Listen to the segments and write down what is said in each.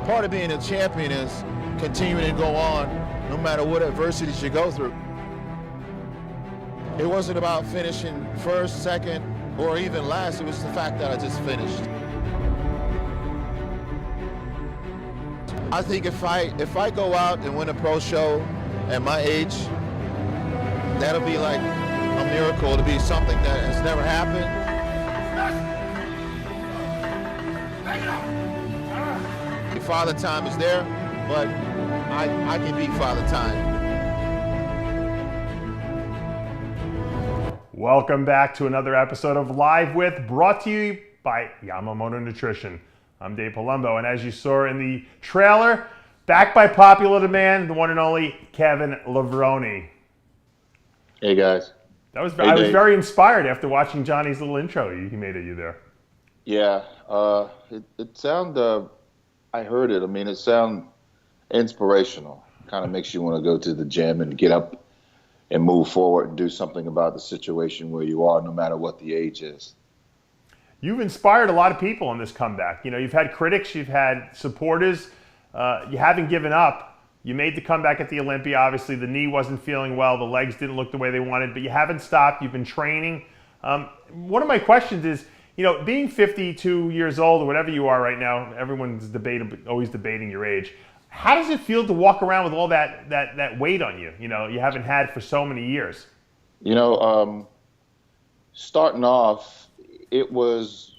part of being a champion is continuing to go on no matter what adversities you go through. It wasn't about finishing first, second, or even last. It was the fact that I just finished. I think if I go out and win a pro show at my age, that'll be like a miracle. It'll be something that has never happened. Father Time is there, but I can beat Father Time. Welcome back to another episode of Live With, brought to you by Yamamoto Nutrition. I'm Dave Palumbo, and as you saw in the trailer, back by popular demand, the one and only Kevin Levrone. Hey guys. I was very inspired after watching Johnny's little intro he made of you there. Yeah, it sounded. I heard it. I mean, it sounded inspirational. Kind of makes you want to go to the gym and get up and move forward and do something about the situation where you are, no matter what the age is. You've inspired a lot of people in this comeback. You know, you've had critics, you've had supporters. You haven't given up. You made the comeback at the Olympia. Obviously, the knee wasn't feeling well. The legs didn't look the way they wanted, but you haven't stopped. You've been training. One of my questions is, you know, being 52 years old or whatever you are right now, everyone's always debating your age. How does it feel to walk around with all that weight on you? You know, you haven't had for so many years. You know, starting off, it was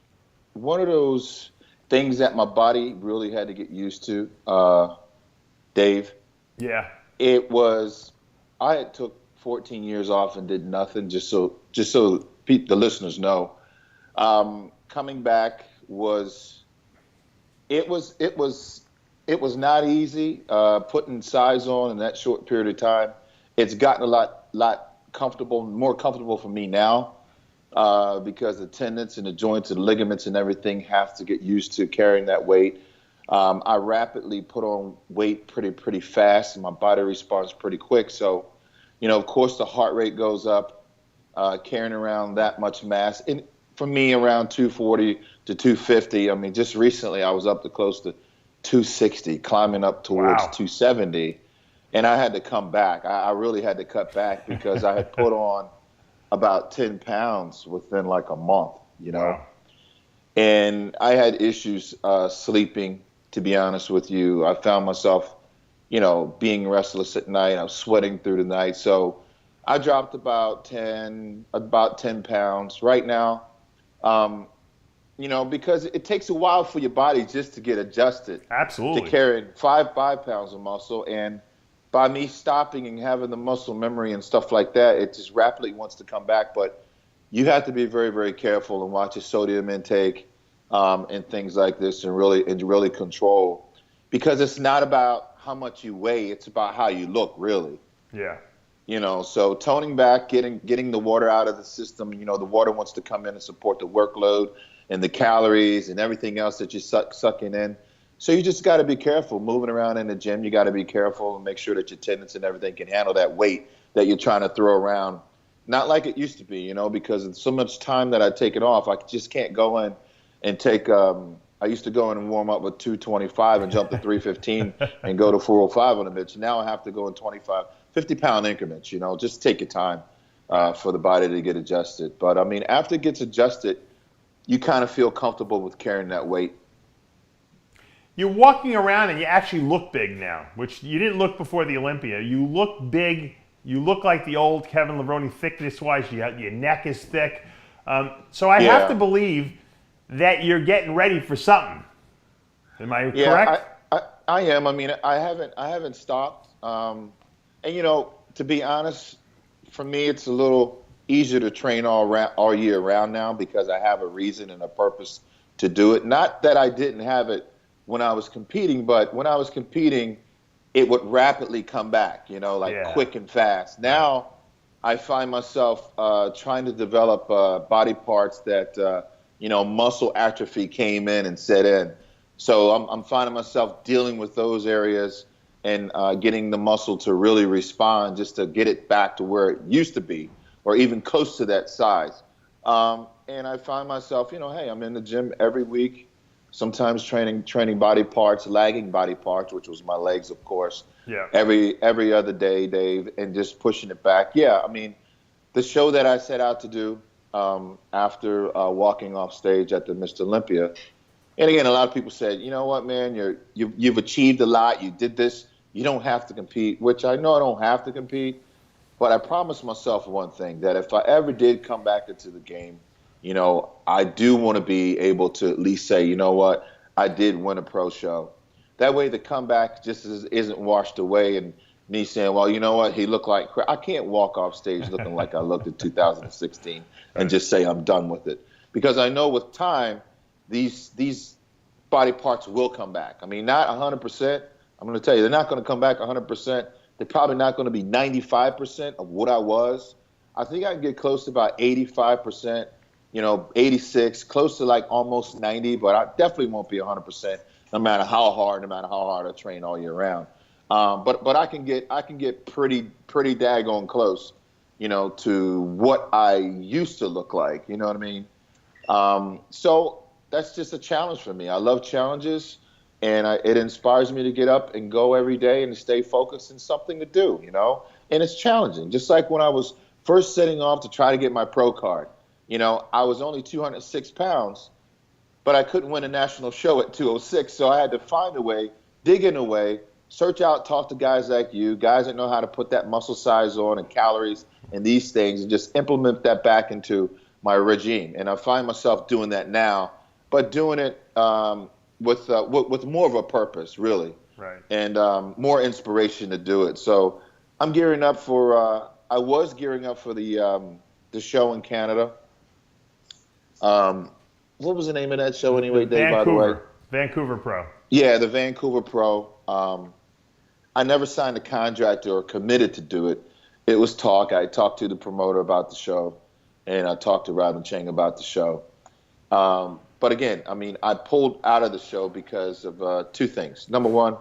one of those things that my body really had to get used to, Dave. Yeah. It was, I had took 14 years off and did nothing, just so the listeners know. Coming back was not easy, putting size on in that short period of time. It's gotten a lot comfortable, more comfortable for me now, because the tendons and the joints and the ligaments and everything have to get used to carrying that weight. I rapidly put on weight pretty fast, and my body responds pretty quick. So, you know, of course the heart rate goes up, carrying around that much mass. And for me, around 240 to 250. I mean, just recently I was up to close to 260, climbing up towards 270, and I had to come back. I really had to cut back because I had put on about 10 pounds within like a month, you know. Wow. And I had issues sleeping, to be honest with you. I found myself, you know, being restless at night. I was sweating through the night. So I dropped about 10 pounds right now. You know, because it takes a while for your body just to get adjusted. Absolutely. To carrying five pounds of muscle. And by me stopping and having the muscle memory and stuff like that, it just rapidly wants to come back. But you have to be very, very careful and watch your sodium intake and things like this, and really control, because it's not about how much you weigh, it's about how you look, really. Yeah. You know, so toning back, getting the water out of the system. You know, the water wants to come in and support the workload and the calories and everything else that you're sucking in. So you just got to be careful moving around in the gym. You got to be careful and make sure that your tendons and everything can handle that weight that you're trying to throw around. Not like it used to be, you know, because of so much time that I take it off. I just can't go in and take I used to go in and warm up with 225 and jump to 315 and go to 405 on the bench. Now I have to go in 50-pound increments, you know. Just take your time for the body to get adjusted. But, I mean, after it gets adjusted, you kind of feel comfortable with carrying that weight. You're walking around and you actually look big now, which you didn't look before the Olympia. You look big. You look like the old Kevin Levrone thickness-wise. Your neck is thick. So I have to believe that you're getting ready for something. Am I correct? I am. I mean, I haven't stopped. And, you know, to be honest, for me, it's a little easier to train all year round now because I have a reason and a purpose to do it. Not that I didn't have it when I was competing, but when I was competing, it would rapidly come back, you know, like quick and fast. Now I find myself trying to develop body parts that, you know, muscle atrophy came in and set in. So I'm finding myself dealing with those areas and getting the muscle to really respond, just to get it back to where it used to be, or even close to that size. And I find myself, you know, hey, I'm in the gym every week. sometimes training body parts, lagging body parts, which was my legs, of course. Yeah. Every other day, Dave, and just pushing it back. Yeah, I mean, the show that I set out to do after walking off stage at the Mr. Olympia, and again, a lot of people said, you know what, man, you've achieved a lot. You did this. You don't have to compete, which I know I don't have to compete. But I promised myself one thing, that if I ever did come back into the game, you know, I do want to be able to at least say, you know what, I did win a pro show. That way the comeback just isn't washed away and me saying, well, you know what, he looked like crap. I can't walk off stage looking like I looked in 2016 and just say I'm done with it. Because I know with time, these body parts will come back. I mean, not 100%. I'm going to tell you, they're not going to come back 100%. They're probably not going to be 95% of what I was. I think I can get close to about 85%, 86, close to like almost 90, but I definitely won't be 100%, no matter how hard I train all year round. But I can get pretty daggone close, to what I used to look like. You know what I mean? So that's just a challenge for me. I love challenges. And it inspires me to get up and go every day and to stay focused and something to do, And it's challenging. Just like when I was first setting off to try to get my pro card, I was only 206 pounds, but I couldn't win a national show at 206. So I had to find a way, dig in a way, search out, talk to guys like you, guys that know how to put that muscle size on and calories and these things, and just implement that back into my regime. And I find myself doing that now, but doing it with more of a purpose, really, right, and more inspiration to do it. So I'm gearing up for. I was gearing up for the show in Canada. What was the name of that show anyway, Dave? By the way, Vancouver Pro. Yeah, the Vancouver Pro. I never signed a contract or committed to do it. It was talk. I talked to the promoter about the show, and I talked to Robin Chang about the show. But again, I mean, I pulled out of the show because of two things. Number one,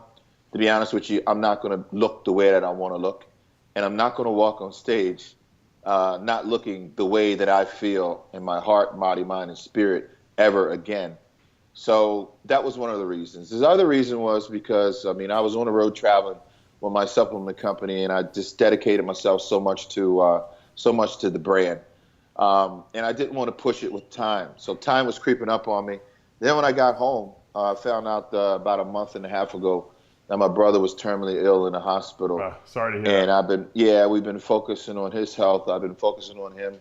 to be honest with you, I'm not going to look the way that I want to look. And I'm not going to walk on stage not looking the way that I feel in my heart, body, mind, and spirit ever again. So that was one of the reasons. The other reason was because, I mean, I was on the road traveling with my supplement company, and I just dedicated myself so much to the brand. And I didn't want to push it with time. So time was creeping up on me. Then when I got home, I found out about a month and a half ago that my brother was terminally ill in the hospital. Sorry to hear. And we've been focusing on his health. I've been focusing on him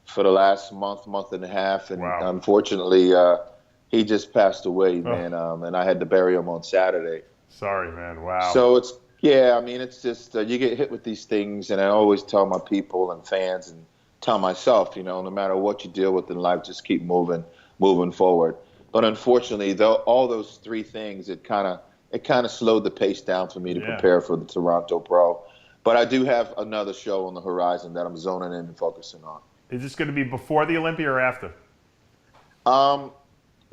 for the last month and a half. And unfortunately, he just passed away, man. And I had to bury him on Saturday. Sorry, man. Wow. So it's just you get hit with these things. And I always tell my people and fans and tell myself, no matter what you deal with in life, just keep moving forward. But unfortunately, all those three things, it kind of slowed the pace down for me to prepare for the Toronto Pro. But I do have another show on the horizon that I'm zoning in and focusing on. Is this going to be before the Olympia or after? To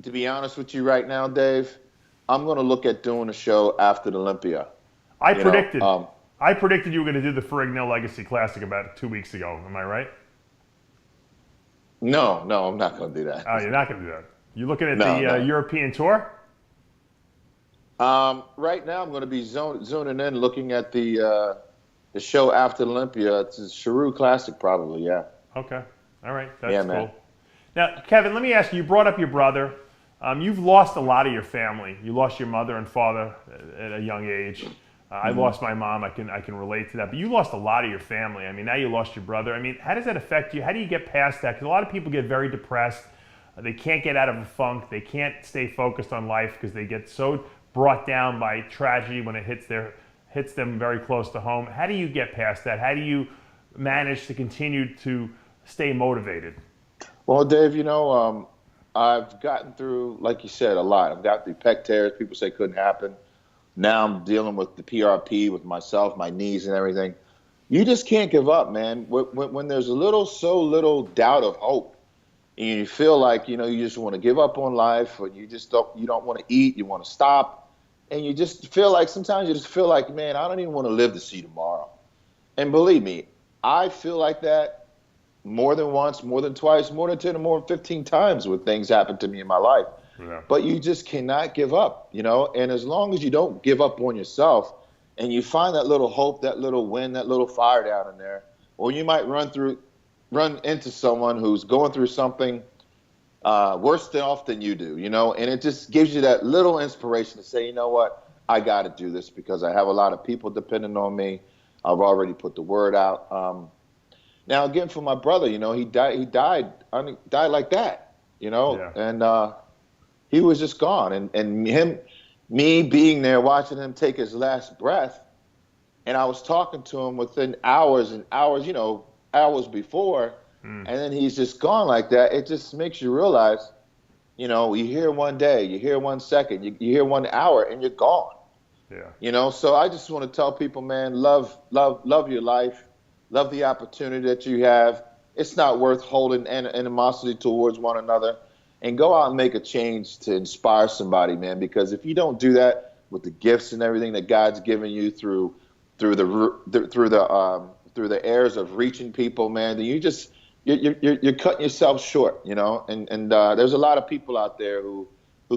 be honest with you right now, Dave, I'm going to look at doing a show after the Olympia. I predicted you were going to do the Ferrigno Legacy Classic about 2 weeks ago. Am I right? No, I'm not going to do that. Oh, you're not going to do that. You looking at the European tour? Right now, I'm going to be zoning in, looking at the show after Olympia. It's a Cheru Classic, probably. Yeah. Okay. All right. That's cool. Man. Now, Kevin, let me ask you. You brought up your brother. You've lost a lot of your family. You lost your mother and father at a young age. I lost my mom. I can relate to that. But you lost a lot of your family. I mean, now you lost your brother. I mean, how does that affect you? How do you get past that? Because a lot of people get very depressed. They can't get out of a funk. They can't stay focused on life because they get so brought down by tragedy when it hits them very close to home. How do you get past that? How do you manage to continue to stay motivated? Well, Dave, I've gotten through, like you said, a lot. I've got through pec tears. People say couldn't happen. Now I'm dealing with the PRP with myself, my knees and everything. You just can't give up, man. When there's so little doubt of hope, and you feel like, you just want to give up on life, or you don't want to eat, you want to stop, and you just feel like, sometimes you just feel like, man, I don't even want to live to see tomorrow. And believe me, I feel like that more than once, more than twice, more than 10 or more than 15 times when things happen to me in my life. Yeah. But you just cannot give up, and as long as you don't give up on yourself and you find that little hope, that little wind, that little fire down in there, or you might run into someone who's going through something worse off than you do, and it just gives you that little inspiration to say, you know what, I got to do this because I have a lot of people depending on me. I've already put the word out. Now, again, for my brother, he died like that, Yeah. and he was just gone. And me being there, watching him take his last breath, and I was talking to him within hours and hours, hours before, and then he's just gone like that. It just makes you realize, you hear one day, you hear 1 second, you hear 1 hour, and you're gone. Yeah. So I just want to tell people, man, love your life, love the opportunity that you have. It's not worth holding animosity towards one another, and go out and make a change to inspire somebody, man. Because if you don't do that with the gifts and everything that God's given you through the airs of reaching people, man, then you're cutting yourself short, And there's a lot of people out there who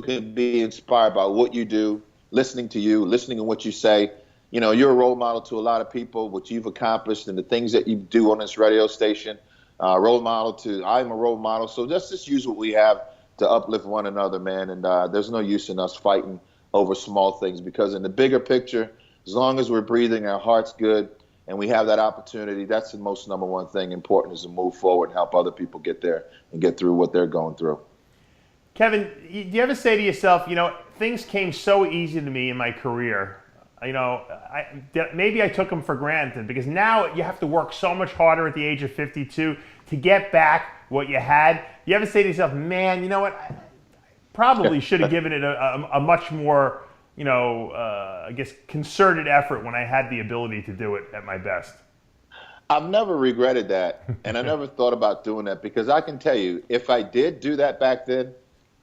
can be inspired by what you do, listening to what you say. You're a role model to a lot of people, what you've accomplished and the things that you do on this radio station. I'm a role model. So let's just use what we have to uplift one another, man. And there's no use in us fighting over small things, because in the bigger picture, as long as we're breathing, our heart's good, and we have that opportunity, that's the most number one thing important, is to move forward and help other people get there and get through what they're going through. Kevin, do you ever say to yourself, things came so easy to me in my career, maybe I took them for granted, because now you have to work so much harder at the age of 52 to get back what you had. You ever say to yourself, man, you know what, I probably should have given it a much more, I guess, concerted effort when I had the ability to do it at my best? I've never regretted that, and I never thought about doing that, because I can tell you, if I did do that back then,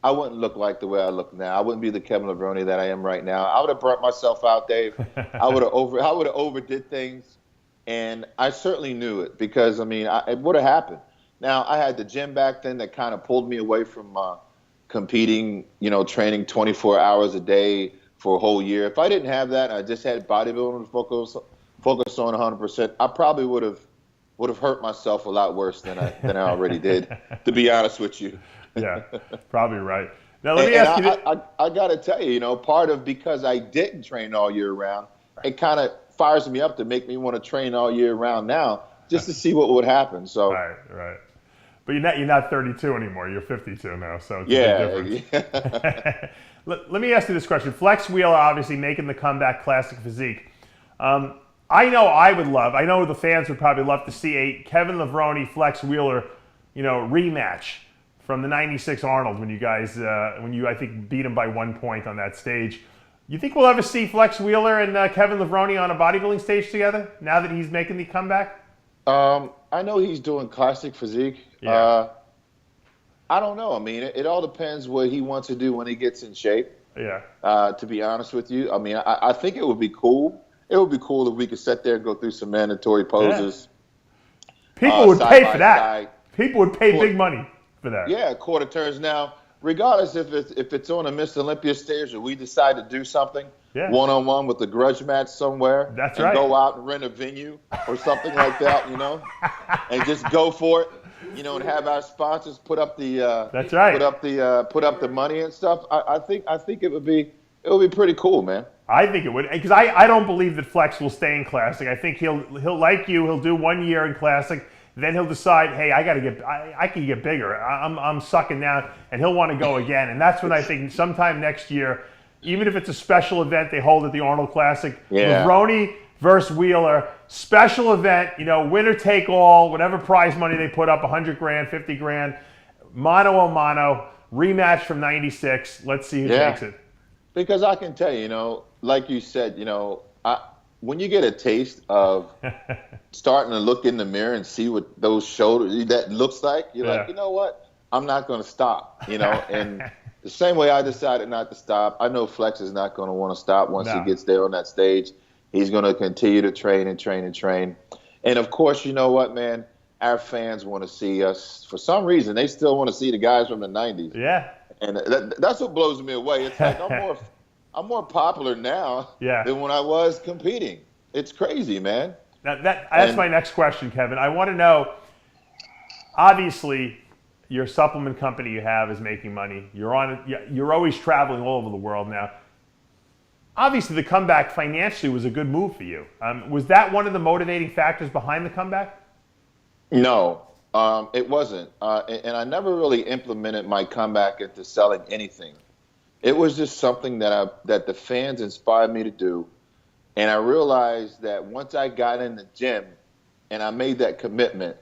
I wouldn't look like the way I look now. I wouldn't be the Kevin Levrone that I am right now. I would have burnt myself out, Dave. I would have overdid things, and I certainly knew it, because it would have happened. Now, I had the gym back then that kind of pulled me away from competing, training 24 hours a day for a whole year. If I didn't have that, and I just had bodybuilding to focus on 100%, I probably would have hurt myself a lot worse than I already did, to be honest with you. Yeah, probably right. Now let me ask you. I got to tell you, part of, because I didn't train all year round, it kind of fires me up to make me want to train all year round now, just to see what would happen. So. Right. But you're not 32 anymore. You're 52 now, so it's a big difference. Let me ask you this question. Flex Wheeler obviously making the comeback, classic physique. I know the fans would probably love to see a Kevin Levrone, Flex Wheeler, rematch from the '96 Arnold, when you guys, I think, beat him by 1 point on that stage. You think we'll ever see Flex Wheeler and Kevin Levrone on a bodybuilding stage together now that he's making the comeback? I know he's doing classic physique. Yeah. I don't know. It all depends what he wants to do when he gets in shape. Yeah. To be honest with you, I think it would be cool. It would be cool if we could sit there and go through some mandatory poses. Yeah. People would pay for that. Side. People would pay big money for that. Yeah, quarter turns. Now, regardless if it's on a Miss Olympia stage, or we decide to do something one-on-one with a grudge match somewhere, that's and right, go out and rent a venue or something like that, and just go for it, and have our sponsors put up the that's right, put up the money and stuff. I think it would be pretty cool, man. I think it would, because I don't believe that Flex will stay in Classic. I think he'll like you. He'll do 1 year in Classic. Then he'll decide, hey, I can get bigger. I'm sucking now, and he'll want to go again. And that's when I think sometime next year, even if it's a special event they hold at the Arnold Classic, Levrone versus Wheeler, special event, winner take all, whatever prize money they put up, 100 grand, 50 grand, mano a mano, rematch from '96. Let's see who takes it. Because I can tell you, like you said, when you get a taste of starting to look in the mirror and see what those shoulders that looks like, you're like, you know what? I'm not going to stop, And the same way I decided not to stop, I know Flex is not going to want to stop once he gets there on that stage. He's going to continue to train and train and train. And, of course, you know what, man? Our fans want to see us. For some reason, they still want to see the guys from the 90s. Yeah. And that's what blows me away. It's like I'm more popular now than when I was competing. It's crazy, man. Now that's my next question, Kevin. I want to know, obviously, your supplement company you have is making money. You're always traveling all over the world now. Obviously, the comeback financially was a good move for you. Was that one of the motivating factors behind the comeback? No, it wasn't. And I never really implemented my comeback into selling anything. It was just something that the fans inspired me to do. And I realized that once I got in the gym and I made that commitment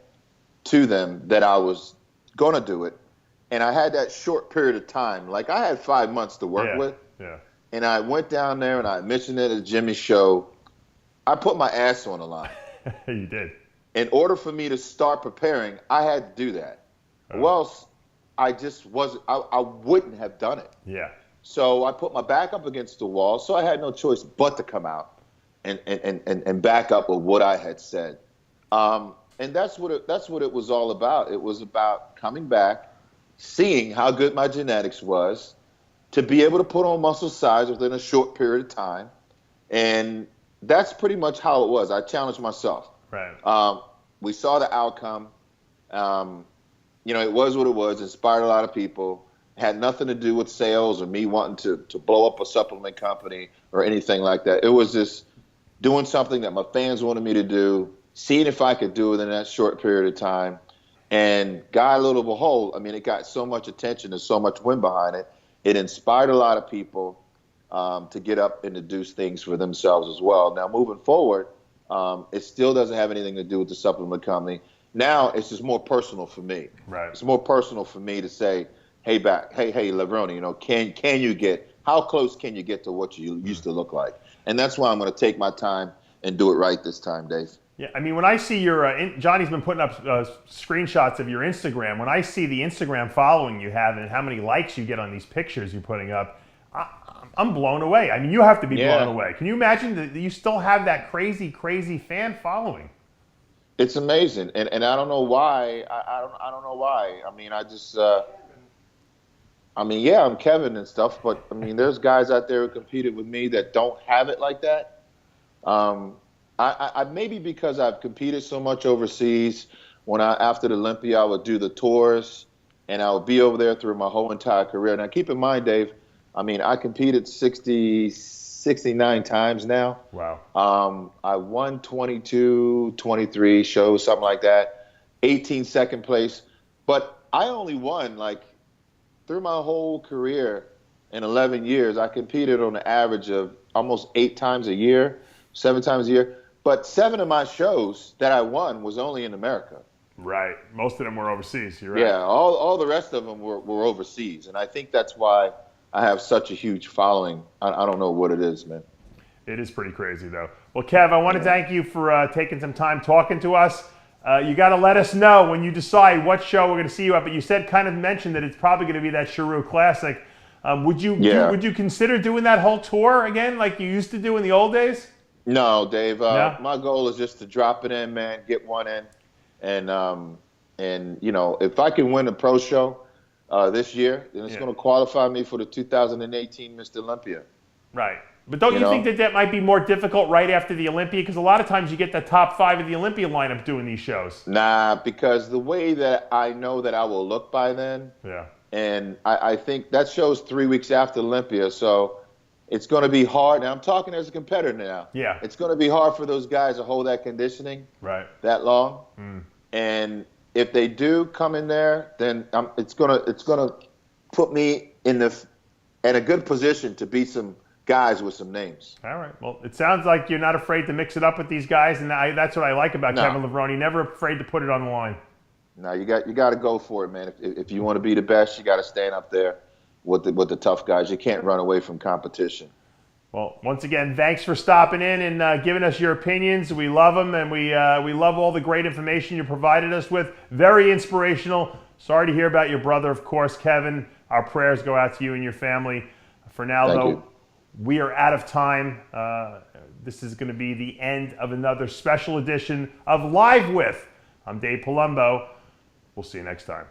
to them that I was going to do it, and I had that short period of time, like I had 5 months to work with. Yeah. And I went down there and I mentioned it at Jimmy's show. I put my ass on the line. You did. In order for me to start preparing, I had to do that. Oh. Or else I just wasn't, I wouldn't have done it. Yeah. So I put my back up against the wall. So I had no choice but to come out and back up with what I had said. And that's what it was all about. It was about coming back, seeing how good my genetics was, to be able to put on muscle size within a short period of time. And that's pretty much how it was. I challenged myself. Right. We saw the outcome. It was what it was. Inspired a lot of people. Had nothing to do with sales or me wanting to blow up a supplement company or anything like that. It was just doing something that my fans wanted me to do, seeing if I could do it in that short period of time. And God, little behold, I mean, it got so much attention and so much wind behind it. It inspired a lot of people to get up and to do things for themselves as well. Now, moving forward, it still doesn't have anything to do with the supplement company. Now, it's just more personal for me. Right. It's more personal for me to say, hey, Levrone, can you get, how close can you get to what you used to look like? And that's why I'm going to take my time and do it right this time, Dave. Yeah, I mean, when I see Johnny's been putting up screenshots of your Instagram. When I see the Instagram following you have and how many likes you get on these pictures you're putting up, I'm blown away. I mean, you have to be blown away. Can you imagine that you still have that crazy, crazy fan following? It's amazing, and I don't know why. I don't know why. I mean, I'm Kevin and stuff, but I mean, there's guys out there who competed with me that don't have it like that. I maybe because I've competed so much overseas. After the Olympia, I would do the tours, and I would be over there through my whole entire career. Now, keep in mind, Dave, I mean, I competed 69 times now. Wow. I won 22, 23 shows, something like that. 18 second place, but I only won through my whole career in 11 years. I competed on an average of almost 7 times a year. But 7 of my shows that I won was only in America. Right. Most of them were overseas. You're right. Yeah, all the rest of them were overseas. And I think that's why I have such a huge following. I don't know what it is, man. It is pretty crazy, though. Well, Kev, I want to thank you for taking some time talking to us. You got to let us know when you decide what show we're going to see you at. But you mentioned that it's probably going to be that Chiru Classic. Would you consider doing that whole tour again like you used to do in the old days? No, Dave. My goal is just to drop it in, man, get one in. And if I can win a pro show this year, then it's going to qualify me for the 2018 Mr. Olympia. Right. But don't you think that might be more difficult right after the Olympia? Because a lot of times you get the top 5 of the Olympia lineup doing these shows. Nah, because the way that I know that I will look by then, and I think that show's 3 weeks after Olympia, so it's going to be hard. And I'm talking as a competitor now. Yeah. It's going to be hard for those guys to hold that conditioning that long. Mm. And if they do come in there, then it's going to put me in a good position to beat some guys with some names. All right. Well, it sounds like you're not afraid to mix it up with these guys, and that's what I like about Kevin Levrone. Never afraid to put it on the line. No, you got to go for it, man. If you want to be the best, you got to stand up there with the tough guys. You can't run away from competition. Well, once again, thanks for stopping in and giving us your opinions. We love them, and we love all the great information you provided us with. Very inspirational. Sorry to hear about your brother, of course, Kevin. Our prayers go out to you and your family. For now, though, we are out of time. This is going to be the end of another special edition of Live With. I'm Dave Palumbo. We'll see you next time.